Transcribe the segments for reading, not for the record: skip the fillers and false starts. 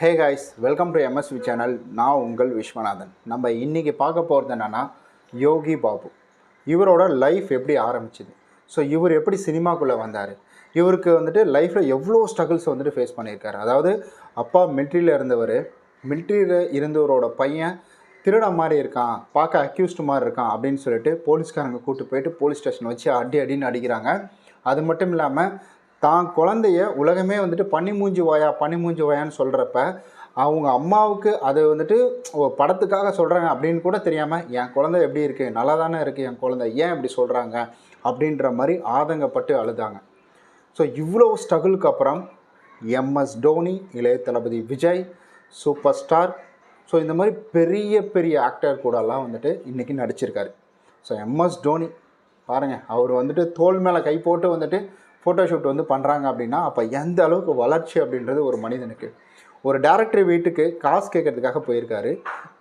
Hey guys, welcome to MSV channel. நான் உங்கள் விஸ்வநாதன். நம்ம இன்றைக்கி பார்க்க போகிறது என்னென்னா யோகி பாபு. இவரோட லைஃப் எப்படி ஆரம்பிச்சுது, ஸோ இவர் எப்படி சினிமாக்குள்ளே வந்தார், இவருக்கு வந்துட்டு லைஃப்பில் எவ்வளோ ஸ்ட்ரகிள்ஸ் வந்துட்டு ஃபேஸ் பண்ணியிருக்காரு. அதாவது அப்பா மிலிட்ரியில் இருந்தவர், மிலிட்ரியில் இருந்தவரோட பையன் திருட மாதிரி இருக்கான், பார்க்க அக்யூஸ்டு மாதிரி இருக்கான் அப்படின்னு சொல்லிட்டு போலீஸ்காரங்க கூப்பிட்டு போயிட்டு போலீஸ் ஸ்டேஷன் வச்சு அடின்னு அடிக்கிறாங்க. அது மட்டும் இல்லாமல் தான் குழந்தைய உலகமே வந்துட்டு பனி மூஞ்சி வாயான்னு சொல்கிறப்ப அவங்க அம்மாவுக்கு அது வந்துட்டு படத்துக்காக சொல்கிறாங்க அப்படின்னு கூட தெரியாமல் என் குழந்தை எப்படி இருக்குது, நல்லா தானே இருக்குது, என் குழந்தை ஏன் இப்படி சொல்கிறாங்க அப்படின்ற மாதிரி ஆதங்கப்பட்டு அழுதாங்க. ஸோ இவ்வளோ ஸ்ட்ரகிளுக்கு அப்புறம் எம்எஸ் தோனி, இளைய தளபதி விஜய், சூப்பர் ஸ்டார், ஸோ இந்த மாதிரி பெரிய பெரிய ஆக்டர் கூடலாம் வந்துட்டு இன்றைக்கி நடிச்சிருக்காரு. ஸோ எம்எஸ் தோனி பாருங்கள், அவர் வந்துட்டு தோல் மேலே கை போட்டு வந்துட்டு ஃபோட்டோஷூட் வந்து பண்ணுறாங்க அப்படின்னா அப்போ எந்த அளவுக்கு வளர்ச்சி அப்படின்றது ஒரு மனிதனுக்கு. ஒரு டேரக்டர் வீட்டுக்கு காசு கேட்கறதுக்காக போயிருக்காரு.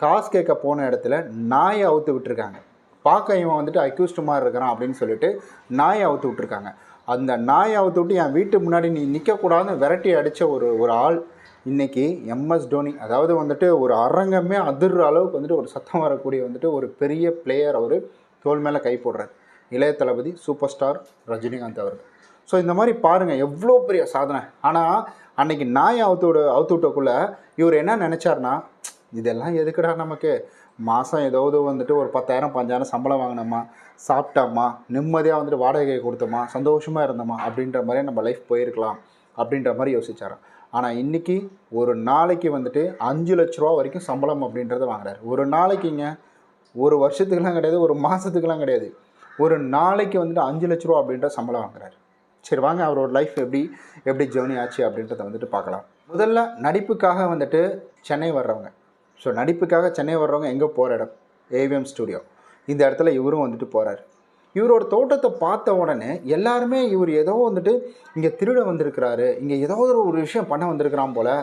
காசு கேட்க போன இடத்துல நாயை அவுத்து விட்டுருக்காங்க. பார்க்க இவன் வந்துட்டு அக்யூஸ்டு மாதிரி இருக்கிறான் அப்படின்னு சொல்லிட்டு நாயை அவுத்து விட்டுருக்காங்க. அந்த நாயை அவுத்து விட்டு என் வீட்டு முன்னாடி நீ நிற்கக்கூடாதுன்னு விரட்டி அடித்த ஒரு ஆள் இன்றைக்கி எம்எஸ் தோனி. அதாவது வந்துட்டு ஒரு அரங்கமே அதிர்ற அளவுக்கு வந்துட்டு ஒரு சத்தம் வரக்கூடிய வந்துட்டு ஒரு பெரிய பிளேயர். அவர் தோல் மேலே கை போடுறார். இளைய தளபதி சூப்பர் ஸ்டார் ரஜினிகாந்த் அவர்கள். ஸோ இந்த மாதிரி பாருங்கள் எவ்வளோ பெரிய சாதனை. ஆனால் அன்றைக்கி நாயை அவுத்து விட்டக்குள்ளே இவர் என்ன நினச்சார்னா, இதெல்லாம் எதுக்குடா, நமக்கு மாதம் ஏதாவது வந்துட்டு ஒரு 10,000 5,000 சம்பளம் வாங்கினோமா, சாப்பிட்டோமா, நிம்மதியாக வந்துட்டு வாடகை கொடுத்தோமா, சந்தோஷமாக இருந்தோமா அப்படின்ற மாதிரி நம்ம லைஃப் போயிருக்கலாம் அப்படின்ற மாதிரி யோசிச்சாராம். ஆனால் இன்றைக்கி ஒரு நாளைக்கு வந்துட்டு 5 லட்ச ரூபா வரைக்கும் சம்பளம் அப்படின்றத வாங்குறாரு. ஒரு நாளைக்குங்க, ஒரு வருஷத்துக்கெலாம் கிடையாது, ஒரு மாதத்துக்கெலாம் கிடையாது, ஒரு நாளைக்கு வந்துட்டு 5 லட்ச ரூபா அப்படின்ற சம்பளம் வாங்குறாரு. சரி வாங்க, அவரோட லைஃப் எப்படி ஜேர்னி ஆச்சு அப்படின்றத வந்துட்டு பார்க்கலாம். முதல்ல நடிப்புக்காக வந்துட்டு சென்னை வர்றவங்க. ஸோ நடிப்புக்காக சென்னை வர்றவங்க எங்கே போகிற இடம் ஏவிஎம் ஸ்டுடியோ. இந்த இடத்துல இவரும் வந்துட்டு போகிறார். இவரோட தோட்டத்தை பார்த்த உடனே எல்லாருமே இவர் ஏதோ வந்துட்டு இங்கே திருட வந்திருக்கிறாரு, இங்கே ஏதோ ஒரு விஷயம் பண்ண வந்திருக்கிறான் போல்,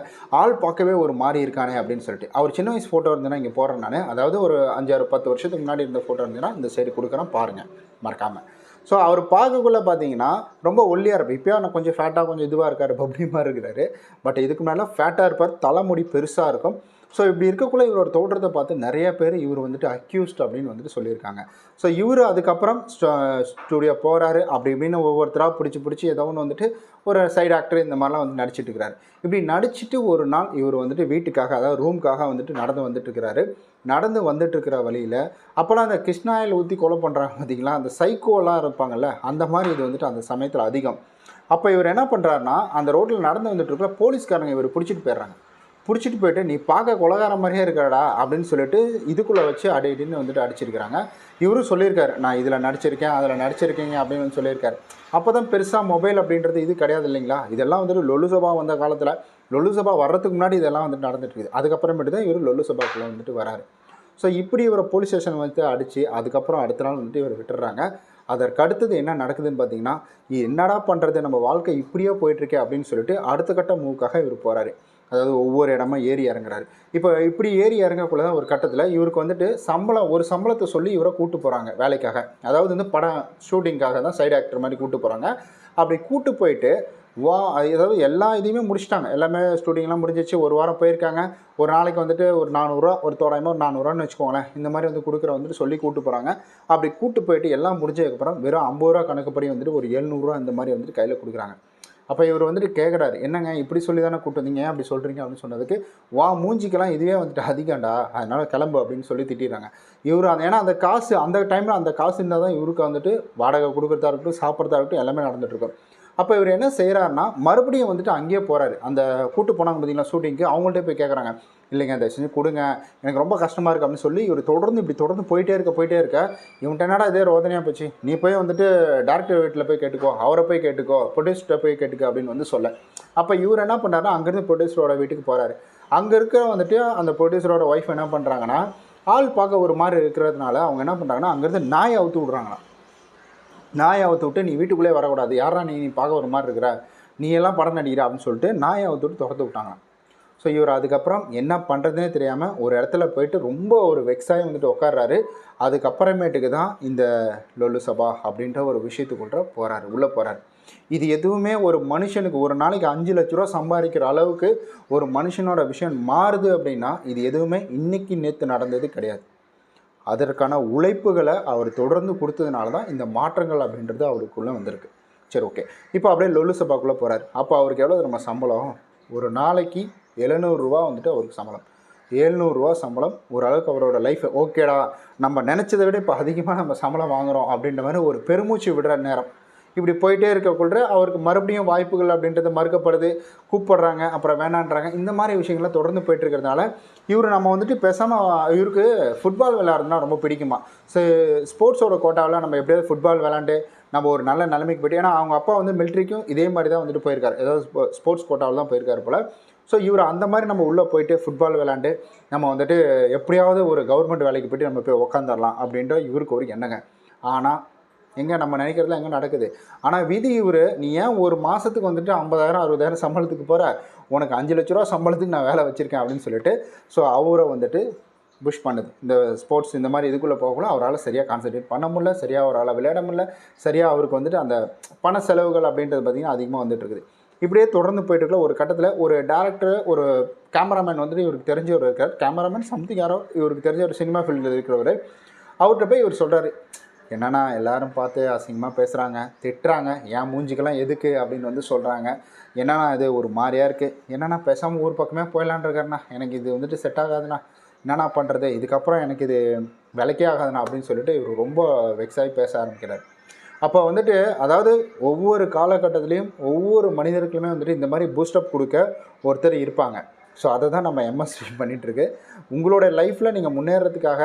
ஆள் பார்க்கவே ஒரு மாதிரி இருக்கானே அப்படின்னு சொல்லிட்டு. அவர் சின்ன வயசு ஃபோட்டோ இருந்தேன்னா இங்கே போகிறேன் நான், அதாவது ஒரு 5-10 வருஷத்துக்கு முன்னாடி இருந்த ஃபோட்டோ இருந்ததுன்னா இந்த சைடு கொடுக்குறேன் பாருங்கள் மறக்காமல். ஸோ அவர் பார்க்கக்குள்ளே பார்த்தீங்கன்னா ரொம்ப ஒல்லியாக இருப்பார். இப்போயும் நான் கொஞ்சம் ஃபேட்டாக கொஞ்சம் இதுவாக இருக்கார், பப்ளி மாதிரி இருக்கிறாரு. பட் இதுக்கு முன்னாடி ஃபேட்டாக இருப்பார், தலைமுடி பெருசாக இருக்கும். ஸோ இப்படி இருக்கக்குள்ளே இவரோட தோற்றத்தை பார்த்து நிறைய பேர் இவர் வந்துட்டு அக்யூஸ்ட் அப்படின்னு வந்துட்டு சொல்லியிருக்காங்க. ஸோ இவர் அதுக்கப்புறம் ஸ்டூடியோ போகிறாரு. அப்படி இப்படின்னு ஒவ்வொருத்தராக பிடிச்சி ஏதோ ஒன்று வந்துட்டு ஒரு சைடு ஆக்டர் இந்த மாதிரிலாம் வந்து நடிச்சிட்டு இருக்கிறாரு. இப்படி நடிச்சுட்டு ஒரு நாள் இவர் வந்துட்டு வீட்டுக்காக, அதாவது ரூமுக்காக வந்துட்டு நடந்து வந்துட்டுருக்கிற வழியில் அப்போலாம் அந்த கிருஷ்ணாயில் ஊற்றி கொலை பண்ணுறாங்க பார்த்தீங்களா, அந்த சைக்கோலாம் இருப்பாங்கள்ல, அந்த மாதிரி இது வந்துட்டு அந்த சமயத்தில் அதிகம். அப்போ இவர் என்ன பண்ணுறாருனா, அந்த ரோட்டில் நடந்து வந்துட்டுருக்கிற போலீஸ்காரங்க இவர் பிடிச்சிட்டு போயிட்டு நீ பார்க்க கொலகார மாதிரியே இருக்காடா அப்படின்னு சொல்லிட்டு இதுக்குள்ளே வச்சு அடின்னு வந்துட்டு அடிச்சிருக்கிறாங்க. இவரும் சொல்லியிருக்காரு, நான் இதில் நடிச்சிருக்கேன் அதில் நடிச்சிருக்கீங்க அப்படின்னு சொல்லியிருக்காரு. அப்போ தான் பெருசாக மொபைல் அப்படின்றது இது கிடையாது இல்லைங்களா. இதெல்லாம் வந்துட்டு லொல்லு சபா வந்த காலத்தில், லொல்லு சபா வர்றதுக்கு முன்னாடி இதெல்லாம் வந்துட்டு நடந்துட்டு இருக்குது. அதுக்கப்புறமேட்டு தான் இவர் லொல்லு சபாக்குள்ளே வந்துட்டு வராரு. ஸோ இப்படி இவரை போலீஸ் ஸ்டேஷன் வந்து அடித்து அதுக்கப்புறம் அடுத்த நாள் வந்துட்டு இவர் விட்டுறாங்க. அதற்கு அடுத்தது என்ன நடக்குதுன்னு பார்த்தீங்கன்னா, என்னடா பண்ணுறது, நம்ம வாழ்க்கை இப்படியே போயிட்டுருக்கே அப்படின்னு சொல்லிட்டு அடுத்த கட்ட மூவுக்காக இவர் போகிறாரு. அதாவது ஒவ்வொரு இடமா ஏறி இறங்குறாரு. இப்போ இப்படி ஏறி இறங்கக்குள்ள தான் ஒரு கட்டத்தில் இவருக்கு வந்துட்டு ஒரு சம்பளத்தை சொல்லி இவரை கூட்டு போகிறாங்க வேலைக்காக. அதாவது வந்து படம் ஷூட்டிங்காக தான் சைடு ஆக்டர் மாதிரி கூட்டு போகிறாங்க. அப்படி கூட்டு போயிட்டு அதாவது எல்லா இதையுமே முடிச்சிட்டாங்க. எல்லாமே ஷூட்டிங்லாம் முடிஞ்சிச்சு. ஒரு வாரம் போயிருக்காங்க. ஒரு நாளைக்கு வந்துட்டு ஒரு 400 ரூபா, ஒரு தோராயமாக ஒரு 400 ரூபான்னு வச்சுக்கோங்களேன். இந்த மாதிரி வந்து கொடுக்குற வந்துட்டு சொல்லி கூட்டு போகிறாங்க. அப்படி கூட்டு போயிட்டு எல்லாம் முடிஞ்சதுக்கப்புறம் வெறும் 50 ரூபா கணக்குப்படி வந்துட்டு ஒரு 700 ரூபா இந்த மாதிரி வந்துட்டு கையில் கொடுக்குறாங்க. அப்போ இவர் வந்துட்டு கேட்குறாரு, என்னங்க இப்படி சொல்லி தானே கூப்பிட்டு வந்தீங்க, ஏன் அப்படி சொல்கிறீங்க அப்படின்னு சொன்னதுக்கு, மூஞ்சிக்கெல்லாம் இதுவே வந்துட்டு அதிகம்டா, அதனால் கிளம்பு அப்படின்னு சொல்லி திட்டிடுறாங்க. இவர் ஏன்னா அந்த காசு அந்த டைமில் அந்த காசு இருந்தால் தான் இவருக்கு வந்துட்டு வாடகை கொடுக்குறதா இருக்கட்டும், சாப்பிட்றதா இருக்கட்டும், எல்லாமே நடந்துகிட்ருக்கும். அப்போ இவர் என்ன செய்கிறாருன்னா, மறுபடியும் வந்துட்டு அங்கேயே போகிறாரு. அந்த கூட்டு போனாங்க பார்த்தீங்களா ஷூட்டிங்க்கு, அவங்கள்ட்ட போய் கேட்குறாங்க, இல்லைங்க தயவு செஞ்சு கொடுங்க, எனக்கு ரொம்ப கஷ்டமாக இருக்குது அப்படின்னு சொல்லி இவர் தொடர்ந்து போயிட்டே இருக்க இவன்ட்ட என்னடா இதே ரோதனையாக போச்சு, நீ போய் வந்துட்டு டேரக்டர் வீட்டில் போய் கேட்டுக்கோ, அவரை போய் கேட்டுக்கோ, ப்ரொடியூசர்கிட்ட போய் கேட்டுக்கோ அப்படின்னு வந்து சொல்ல. அப்போ இவர் என்ன பண்ணுறாருன்னா, அங்கேருந்து ப்ரொடியூசரோட வீட்டுக்கு போகிறாரு. அங்கே இருக்க வந்துட்டு அந்த ப்ரொடியூசரோட ஒய்ஃப் என்ன பண்ணுறாங்கன்னா, ஆள் பார்க்க ஒரு மாதிரி இருக்கிறதுனால அவங்க என்ன பண்ணுறாங்கன்னா, அங்கேருந்து நாயை அவுத்து விட்றாங்களாம். நாயை அவுத்து விட்டு நீ வீட்டுக்குள்ளே வரக்கூடாது, யாரா நீ பார்க்க ஒரு மாதிரி இருக்கிற, நீ எல்லாம் படம் நடிக்கிற அப்படின்னு சொல்லிட்டு நாயை அவுத்து விட்டு துரத்து விட்டாங்களாம். ஸோ இவர் அதுக்கப்புறம் என்ன பண்ணுறதுனே தெரியாமல் ஒரு இடத்துல போயிட்டு ரொம்ப ஒரு வெக்ஸாகி வந்துட்டு உட்கார்றாரு. அதுக்கப்புறமேட்டுக்கு தான் இந்த லொல்லு சபா அப்படின்ற ஒரு விஷயத்துக்குள்ள போகிறாரு, உள்ளே போகிறாரு. இது எதுவுமே ஒரு மனுஷனுக்கு ஒரு நாளைக்கு 5,00,000 ரூபா சம்பாதிக்கிற அளவுக்கு ஒரு மனுஷனோட விஷயம் மாறுது அப்படின்னா இது எதுவுமே இன்னைக்கு நேற்று நடந்தது கிடையாது. அதற்கான உழைப்புகளை அவர் தொடர்ந்து கொடுத்ததுனால தான் இந்த மாற்றங்கள் அப்படின்றது அவருக்குள்ளே வந்திருக்கு. சரி, ஓகே. இப்போ அப்படியே லொல்லு சபாக்குள்ளே போகிறார். அப்போ அவருக்கு எவ்வளோ நம்ம சம்பளம்? ஒரு நாளைக்கு 700 ரூபா வந்துட்டு அவருக்கு சம்பளம். 700 ரூபா சம்பளம். ஓரளவுக்கு அவரோட லைஃப் ஓகேடா, நம்ம நினச்சதை விட இப்போ அதிகமாக நம்ம சம்பளம் வாங்குகிறோம் அப்படின்ற மாதிரி ஒரு பெருமூச்சு விடுற நேரம். இப்படி போயிட்டே இருக்கக்குள்ள அவருக்கு மறுபடியும் வாய்ப்புகள் அப்படின்றது மறுக்கப்படுது, கூப்பிடுறாங்க, அப்புறம் வேணான்றாங்க. இந்த மாதிரி விஷயங்கள்லாம் தொடர்ந்து போயிட்டு இருக்கிறதுனால இவர் நம்ம வந்துட்டு பேசாமல் இவருக்கு ஃபுட்பால் விளையாடுறதுனா ரொம்ப பிடிக்குமா. ஸோ ஸ்போர்ட்ஸோட கோட்டாவில் நம்ம எப்படியாவது ஃபுட்பால் விளாண்டு நம்ம ஒரு நல்ல நிலைமைக்கு போய்ட்டு, ஏன்னா அவங்க அப்பா வந்து மிலிட்ரிக்கும் இதே மாதிரி தான் வந்துட்டு போயிருக்காரு, ஏதாவது ஸ்போர்ட்ஸ் கோட்டாவில் தான் போயிருக்காரு போல். ஸோ இவர் அந்த மாதிரி நம்ம உள்ளே போயிட்டு ஃபுட்பால் விளாண்டு நம்ம வந்துட்டு எப்படியாவது ஒரு கவர்மெண்ட் வேலைக்கு போய்ட்டு நம்ம போய் உக்காந்துடலாம் அப்படின்ற இவருக்கு ஒரு எண்ணங்க. ஆனால் எங்கே நம்ம நினைக்கிறதுலாம் எங்கே நடக்குது. ஆனால் விதி இவர், நீ ஏன் ஒரு மாதத்துக்கு வந்துட்டு 50,000 60,000 சம்பளத்துக்கு போகிற, உனக்கு 5,00,000 ரூபா சம்பளத்துக்கு நான் வேலை வச்சுருக்கேன் அப்படின்னு சொல்லிட்டு ஸோ அவரை வந்துட்டு புஷ் பண்ணுது. இந்த ஸ்போர்ட்ஸ் இந்த மாதிரி இதுக்குள்ளே போகக்குள்ள அவரால் சரியாக கான்சன்ட்ரேட் பண்ண முடியல, சரியாக அவரால் விளையாட முடியல, சரியாக அவருக்கு வந்துட்டு அந்த பண செலவுகள் அப்படின்றது பார்த்திங்கன்னா அதிகமாக வந்துட்டு இருக்குது. இப்படியே தொடர்ந்து போயிட்டுருக்கல ஒரு கட்டத்தில் ஒரு டேரக்டர், ஒரு கேமராமேன் வந்துட்டு இவருக்கு தெரிஞ்சவர் இருக்கார். கேமராமேன் சம்திங் யாரோ இவருக்கு தெரிஞ்ச ஒரு சினிமா ஃபீல்டில் இருக்கிறவர். அவர்கிட்ட போய் இவர் சொல்கிறாரு, என்னன்னா எல்லோரும் பார்த்து அசிங்கமாக பேசுகிறாங்க, திட்டுறாங்க, என் மூஞ்சிக்கெல்லாம் எதுக்கு அப்படின்னு வந்து சொல்கிறாங்க. என்னன்னா இது ஒரு மாதிரியாக இருக்குது, என்னன்னா பேசாமல் ஊர் பக்கமே போயிடலான் இருக்காருண்ணா, எனக்கு இது வந்துட்டு செட் ஆகாதுண்ணா, என்னண்ணா பண்ணுறது, இதுக்கப்புறம் எனக்கு இது விலைக்கே ஆகாதுண்ணா அப்படின்னு சொல்லிட்டு இவர் ரொம்ப வெக்ஸாகி பேச ஆரம்பிக்கிறார். அப்போ வந்துட்டு அதாவது ஒவ்வொரு காலகட்டத்துலேயும் ஒவ்வொரு மனிதர்களுமே வந்துட்டு இந்த மாதிரி பூஸ்டப் கொடுக்க ஒருத்தர் இருப்பாங்க. ஸோ அதை தான் நம்ம எம்எஸ்வி பண்ணிகிட்ருக்கு. உங்களோட லைஃப்பில் நீங்கள் முன்னேறதுக்காக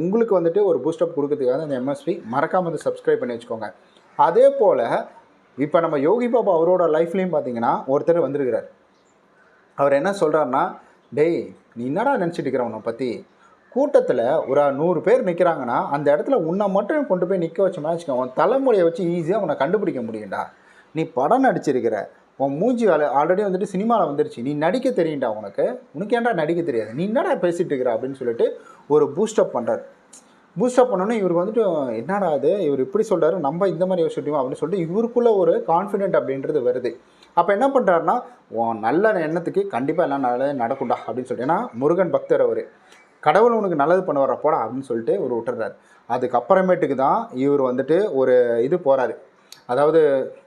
உங்களுக்கு வந்துட்டு ஒரு பூஸ்டப் கொடுக்கறதுக்காக இந்த எம்எஸ்வி மறக்காமல் வந்து சப்ஸ்கிரைப் பண்ணி வச்சுக்கோங்க. அதே போல் இப்போ நம்ம யோகி பாபா அவரோட லைஃப்லேயும் பார்த்தீங்கன்னா ஒருத்தர் வந்திருக்கிறார். அவர் என்ன சொல்கிறாருன்னா, டேய் நீ என்னடா நினச்சிட்டு இருக்கிற உன்னை பற்றி, கூட்டத்தில் ஒரு 100 பேர் நிற்கிறாங்கன்னா அந்த இடத்துல உன்னை மட்டும் கொண்டு போய் நிற்க வச்சோம்னா வச்சுக்கோங்க, உன் தலைமுறையை வச்சு ஈஸியாக உன்னை கண்டுபிடிக்க முடியும்டா. நீ படம் நடிச்சிருக்கிற, உன் மூஞ்சி ஆல்ரெடி வந்துட்டு சினிமாவில் வந்துருச்சு, நீ நடிக்க தெரியும்டா, உனக்கு ஏன்டா நடிக்க தெரியாது, நீ என்னடா பேசிகிட்டு இருக்கிற அப்படின்னு சொல்லிட்டு ஒரு பூஸ்டப் பண்ணுறாரு. பூஸ்டப் பண்ணோன்னே இவருக்கு வந்துட்டு என்னடா அது, இவர் இப்படி சொல்கிறாரு, நம்ம இந்த மாதிரி யோசிச்சுட்டோம் அப்படின்னு சொல்லிட்டு இவருக்குள்ளே ஒரு கான்ஃபிடென்ட் அப்படின்றது வருது. அப்போ என்ன பண்ணுறாருன்னா, உன் நல்ல எண்ணத்துக்கு கண்டிப்பாக எல்லாம் நல்லது நடக்கும்டா அப்படின்னு சொல்லிட்டு, ஏன்னா முருகன் பக்தர் அவர், கடவுள் உனக்கு நல்லது பண்ண வரப்போடா அப்படின்னு சொல்லிட்டு ஒரு விட்டுறாரு. அதுக்கப்புறமேட்டுக்கு தான் இவர் வந்துட்டு ஒரு இது போகிறாரு. அதாவது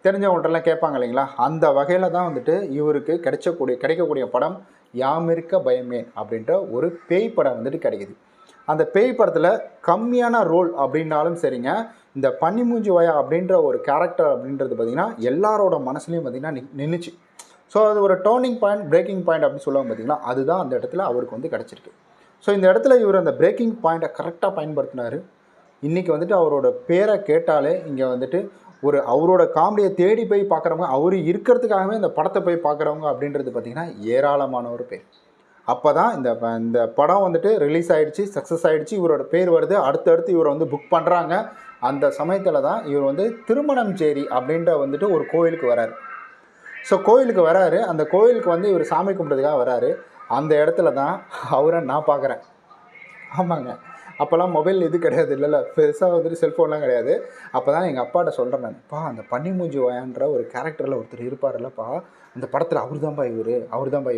தெரிஞ்சவங்கள்ட்டெல்லாம் கேட்பாங்க இல்லைங்களா, அந்த வகையில் தான் வந்துட்டு இவருக்கு கிடைக்கக்கூடிய படம் யாமிருக்க பயமேன் அப்படின்ற ஒரு பேய் படம் வந்துட்டு கிடைக்கிது. அந்த பேய் படத்தில் கம்மியான ரோல் அப்படின்னாலும் சரிங்க, இந்த பன்னிமூஞ்சி வாயா அப்படின்ற ஒரு கேரக்டர் அப்படின்றது பார்த்திங்கன்னா எல்லாரோட மனசுலையும் பார்த்திங்கன்னா நின்றுச்சு. ஸோ அது ஒரு டர்னிங் பாயிண்ட், பிரேக்கிங் பாயிண்ட் அப்படின்னு சொல்லுவாங்க பார்த்திங்கன்னா, அதுதான் அந்த இடத்துல அவருக்கு வந்து கிடச்சிருக்கு. ஸோ இந்த இடத்துல இவர் அந்த பிரேக்கிங் பாயிண்ட்டை கரெக்டாக பயன்படுத்தினார். இன்றைக்கி வந்துட்டு அவரோட பேரை கேட்டாலே இங்கே வந்துட்டு ஒரு அவரோட காமெடியை தேடி போய் பார்க்குறவங்க, அவர் இருக்கிறதுக்காகவே இந்த படத்தை போய் பார்க்குறவங்க அப்படின்றது பார்த்திங்கன்னா ஏராளமான ஒரு பேர். அப்போ தான் இந்த படம் வந்துட்டு ரிலீஸ் ஆகிடுச்சு, சக்ஸஸ் ஆகிடுச்சு, இவரோட பேர் வருது, அடுத்தடுத்து இவரை வந்து புக் பண்ணுறாங்க. அந்த சமயத்தில் தான் இவர் வந்து திருமணஞ்சேரி அப்படின்ற வந்துட்டு ஒரு கோயிலுக்கு வராரு. ஸோ கோயிலுக்கு வராரு, அந்த கோயிலுக்கு வந்து இவர் சாமி கும்பிட்றதுக்காக வராரு. அந்த இடத்துல தான் அவரை நான் பார்க்குறேன். ஆமாங்க, அப்போல்லாம் மொபைல் இது கிடையாது, இல்லைல்ல, பெருசாக வந்துட்டு செல்ஃபோன்லாம் கிடையாது. அப்போ தான் எங்கள் அப்பாட்ட சொல்கிறேன் நான்ப்பா, அந்த பன்னிமூஞ்சி வாயான்ற ஒரு கேரக்டரில் ஒருத்தர் இருப்பார்ல்லப்பா, அந்த படத்தில் அவர் தான்ப்பா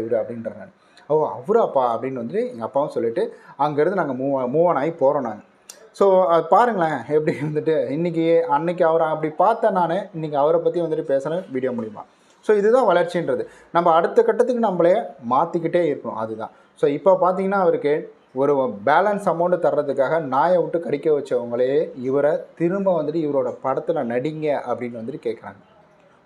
இவர் அப்படின்றேன் நான். ஓ அவராப்பா அப்படின்னு வந்துட்டு எங்கள் அப்பாவும் சொல்லிவிட்டு அங்கேருந்து நாங்கள் மூவ் ஆன் ஆகி போகிறோம் நாங்கள். ஸோ அது பாருங்களேன் எப்படி வந்துட்டு அன்றைக்கி அவரை அப்படி பார்த்தேன் நான், இன்றைக்கி அவரை பற்றி வந்துட்டு பேசுகிறேன் வீடியோ மூலிமா. ஸோ இதுதான் வளர்ச்சின்றது. நம்ம அடுத்த கட்டத்துக்கு நம்மளே மாற்றிக்கிட்டே இருக்கணும், அதுதான். ஸோ இப்போ பார்த்தீங்கன்னா அவருக்கு ஒரு பேலன்ஸ் அமௌண்ட்டு தர்றதுக்காக நாயை விட்டு கடிக்க வச்சவங்களே இவரை திரும்ப வந்துட்டு இவரோட படத்தில் நடிங்க அப்படின்னு வந்துட்டு கேட்குறாங்க.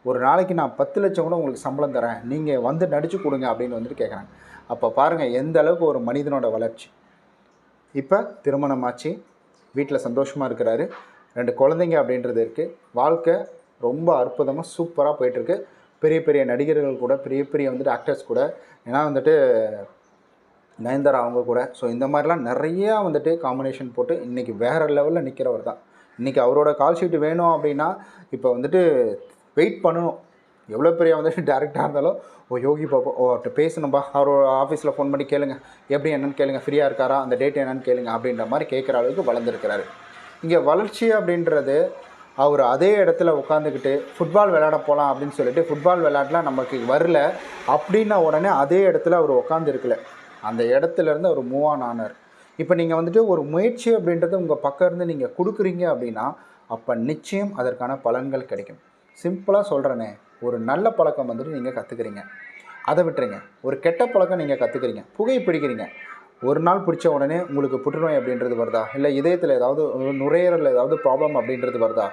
ஒரு நாளைக்கு நான் 10 லட்சம் கூட உங்களுக்கு சம்பளம் தரேன், நீங்கள் வந்து நடித்து கொடுங்க அப்படின்னு வந்துட்டு கேட்குறாங்க. அப்போ பாருங்கள் எந்த அளவுக்கு ஒரு மனிதனோட வளர்ச்சி. இப்போ திருமணமாச்சு, வீட்டில் சந்தோஷமாக இருக்கிறாரு, 2 குழந்தைங்க அப்படின்றது இருக்குது. வாழ்க்கை ரொம்ப அற்புதமாக சூப்பராக போயிட்டுருக்கு. பெரிய பெரிய நடிகர்கள் கூட, பெரிய பெரிய வந்துட்டு ஆக்டர்ஸ் கூட, ஏன்னா வந்துட்டு நயன்தாரா அவங்க கூட. ஸோ இந்த மாதிரிலாம் நிறையா வந்துட்டு காம்பினேஷன் போட்டு இன்றைக்கி வேறு லெவலில் நிற்கிறவர் தான். இன்றைக்கி அவரோட கால் ஷீட்டு வேணும் அப்படின்னா இப்போ வந்துட்டு வெயிட் பண்ணணும். எவ்வளோ பெரிய வந்துட்டு டேரெக்டாக இருந்தாலும் யோகி பாபு அவர்கிட்ட பேசணும்பா, அவர் ஆஃபீஸில் ஃபோன் பண்ணி கேளுங்க, எப்படி என்னென்னு கேளுங்க, ஃப்ரீயாக இருக்காரா, அந்த டேட் என்னென்னு கேளுங்க அப்படின்ற மாதிரி கேட்குற அளவுக்கு வளர்ந்துருக்கிறாரு. இங்கே வளர்ச்சி அப்படின்றது அவர் அதே இடத்துல உட்காந்துக்கிட்டு ஃபுட்பால் விளையாட போகலாம் அப்படின்னு சொல்லிட்டு ஃபுட்பால் விளையாடலாம் நமக்கு வரல அப்படின்ன உடனே அதே இடத்துல அவர் உட்காந்துருக்கல, அந்த இடத்துலேருந்து அவர் மூவ் ஆன் ஆனார். இப்போ நீங்கள் வந்துட்டு ஒரு முயற்சி அப்படின்றது உங்கள் பக்கம் இருந்து நீங்கள் கொடுக்குறீங்க அப்படின்னா அப்போ நிச்சயம் அதற்கான பலன்கள் கிடைக்கும். சிம்பிளாக சொல்கிறேனே, ஒரு நல்ல பழக்கம் வந்துட்டு நீங்கள் கற்றுக்குறீங்க, அதை விட்டுருங்க. ஒரு கெட்ட பழக்கம் நீங்கள் கற்றுக்குறீங்க, புகை பிடிக்கிறீங்க. ஒரு நாள் பிடிச்ச உடனே உங்களுக்கு புற்றுநோய் அப்படின்றது வருதா, இல்லை இதயத்தில் ஏதாவது நுரையீரலில் ஏதாவது ப்ராப்ளம் அப்படின்றது வருதா,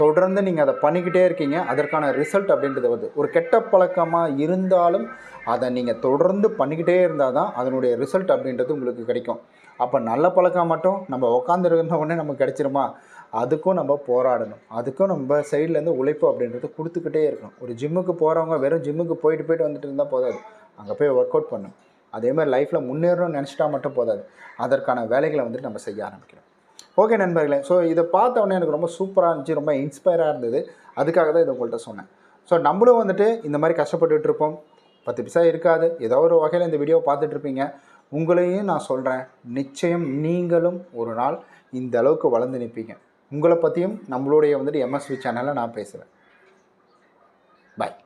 தொடர்ந்து நீங்கள் அதை பண்ணிக்கிட்டே இருக்கீங்க, அதற்கான ரிசல்ட் அப்படின்றது வருது. ஒரு கெட்ட பழக்கமாக இருந்தாலும் அதை நீங்கள் தொடர்ந்து பண்ணிக்கிட்டே இருந்தால் தான் அதனுடைய ரிசல்ட் அப்படின்றது உங்களுக்கு கிடைக்கும். அப்போ நல்ல பழக்கம் மட்டும் நம்ம உட்காந்துருந்த உடனே நமக்கு கிடைச்சிருமா? அதுக்கும் நம்ம போராடணும், அதுக்கும் நம்ம சைட்லேருந்து உழைப்பு அப்படின்றது கொடுத்துக்கிட்டே இருக்கணும். ஒரு ஜிம்முக்கு போகிறவங்க வெறும் ஜிம்முக்கு போயிட்டு வந்துட்டு இருந்தால் போதாது, அங்கே போய் ஒர்க் அவுட் பண்ணணும். அதேமாதிரி லைஃப்பில் முன்னேறணும்னு நினச்சிட்டா மட்டும் போதாது, அதற்கான வேலைகளை வந்துட்டு நம்ம செய்ய ஆரம்பிக்கிறோம். ஓகே நண்பர்களே, ஸோ இதை பார்த்த உடனே எனக்கு ரொம்ப சூப்பராக இருந்துச்சு, ரொம்ப இன்ஸ்பயராக இருந்தது. அதுக்காக தான் இதை உங்கள்கிட்ட சொன்னேன். ஸோ நம்மளும் வந்துட்டு இந்த மாதிரி கஷ்டப்பட்டுட்டு இருப்போம், 10 பைசா இருக்காது, ஏதோ ஒரு வகையில் இந்த வீடியோ பார்த்துட்ருப்பீங்க. உங்களையும் நான் சொல்கிறேன், நிச்சயம் நீங்களும் ஒரு நாள் இந்த அளவுக்கு வளர்ந்து நிற்பீங்க. உங்களை பற்றியும் நம்மளுடைய வந்துட்டு எம்எஸ்வி சேனலில் நான் பேசுகிறேன். பாய்.